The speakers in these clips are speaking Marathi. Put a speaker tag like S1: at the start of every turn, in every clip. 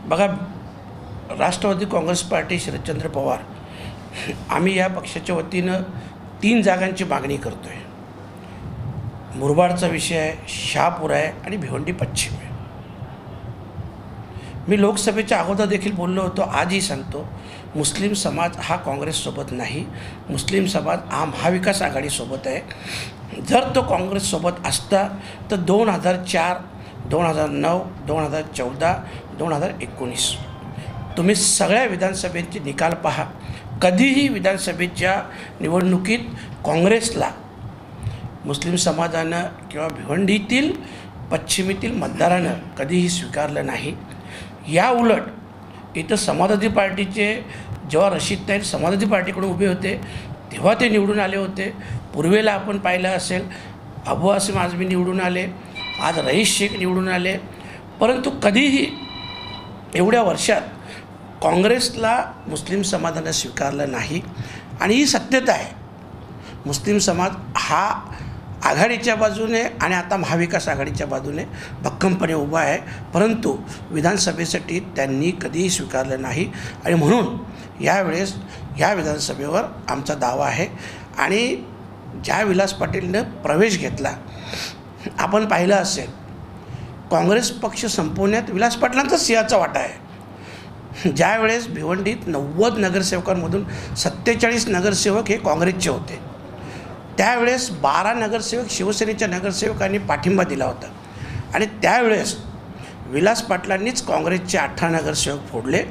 S1: बघा, राष्ट्रवादी काँग्रेस पार्टी शरदचंद्र पवार आम्ही या पक्षाच्या वतीनं 3 जागांची मागणी करतो आहे. मुरबाडचा विषय आहे, शहापूर आहे आणि भिवंडी पश्चिम आहे. मी लोकसभेच्या अगोदर देखील बोललो होतो, आजही सांगतो, मुस्लिम समाज हा काँग्रेससोबत नाही, मुस्लिम समाज हा महाविकास आघाडीसोबत आहे. जर तो काँग्रेससोबत असता तर 2004, 2009, 2014, 2019 तुम्ही सगळ्या विधानसभेचे निकाल पहा. कधीही विधानसभेच्या निवडणुकीत काँग्रेसला मुस्लिम समाजानं किंवा भिवंडीतील पश्चिमेतील मतदारानं कधीही स्वीकारलं नाही. या उलट इथं समाजवादी पार्टीचे जेव्हा रशीद ताईर समाजवादी पार्टीकडून उभे होते तेव्हा ते निवडून आले होते. पूर्वेला आपण पाहिलं असेल, अबू आसिम आझमी निवडून आले, आज रईस शेख निवडून आले. परंतु कधीही एवढ्या वर्षात काँग्रेसला मुस्लिम समाजानं स्वीकारलं नाही. आणि ही सत्यता आहे. मुस्लिम समाज हा आघाडीच्या बाजूने आणि आता महाविकास आघाडीच्या बाजूने भक्कमपणे उभा आहे. परंतु विधानसभेसाठी त्यांनी कधीही स्वीकारलं नाही. आणि म्हणून यावेळेस या विधानसभेवर आमचा दावा आहे. आणि ज्या विलास पाटीलनं प्रवेश घेतला, आपण पाहिलं असेल, काँग्रेस पक्ष संपवण्यात विलास पाटलांचा सिंहाचा वाटा आहे. ज्यावेळेस भिवंडीत 90 नगरसेवकांमधून 47 नगरसेवक हे काँग्रेसचे होते, त्यावेळेस 12 नगरसेवक शिवसेनेच्या नगरसेवकांनी पाठिंबा दिला होता. आणि त्यावेळेस विलास पाटलांनीच काँग्रेसचे 18 नगरसेवक फोडले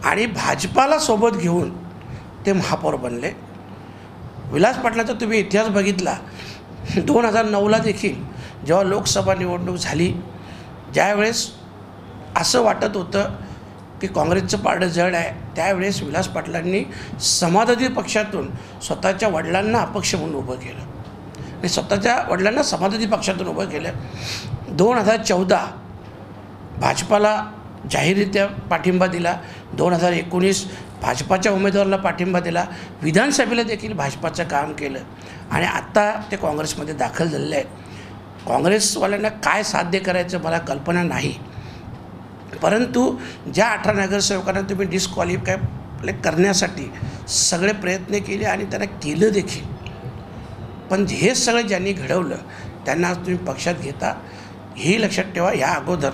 S1: आणि भाजपाला सोबत घेऊन ते महापौर बनले. विलास पाटलांचा तुम्ही इतिहास बघितला, 2009ला देखील जेव्हा लोकसभा निवडणूक झाली, ज्यावेळेस असं वाटत होतं की काँग्रेसचं पारडं जड आहे, त्यावेळेस विलास पाटलांनी समाजवादी पक्षातून स्वतःच्या वडिलांना अपक्ष म्हणून उभं केलं आणि स्वतःच्या वडिलांना समाजवादी पक्षातून उभं केलं. 2014 भाजपाला जाहीररित्या पाठिंबा दिला, 2019 भाजपाच्या उमेदवाराला पाठिंबा दिला, विधानसभेला देखील भाजपाचं काम केलं आणि आत्ता ते काँग्रेसमध्ये दाखल झालेले आहेत. काँग्रेसवाल्यांना काय साध्य करायचं मला कल्पना नाही. परंतु ज्या 18 नगरसेवकांना तुम्ही डिस्क्वालिफाय करण्यासाठी सगळे प्रयत्न केले आणि त्यांना केलं देखील, पण हे सगळं ज्यांनी घडवलं त्यांना आज तुम्ही पक्षात घेता, हेही लक्षात ठेवा. या अगोदर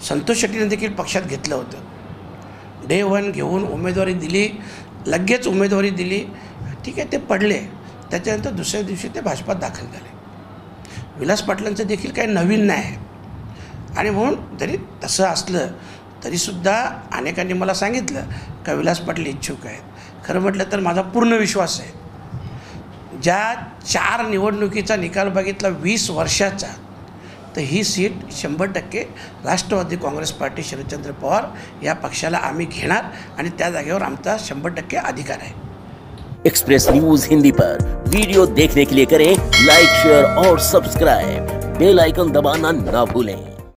S1: संतोष शेट्टीने देखील पक्षात घेतलं होतं. डे 1 घेऊन उमेदवारी दिली, लगेच उमेदवारी दिली, ठीक आहे, ते पडले. त्याच्यानंतर दुसऱ्या दिवशी ते भाजपात दाखल झाले. विलास पाटलांचं देखील काही नवीन नाही आहे. आणि म्हणून जरी तसं असलं तरीसुद्धा अनेकांनी मला सांगितलं का विलास पाटील इच्छुक आहेत. खरं म्हटलं तर माझा पूर्ण विश्वास आहे. ज्या 4 निवडणुकीचा निकाल बघितला 20 वर्षाचा, तर ही सीट 100% राष्ट्रवादी काँग्रेस पार्टी शरदचंद्र पवार या पक्षाला आम्ही घेणार आणि त्या जागेवर आमचा 100% अधिकार आहे.
S2: एक्सप्रेस न्यूज हिंदी पर वीडियो देखने के लिए करें लाइक, शेयर और सब्सक्राइब. बेल आइकन दबाना ना भूलें.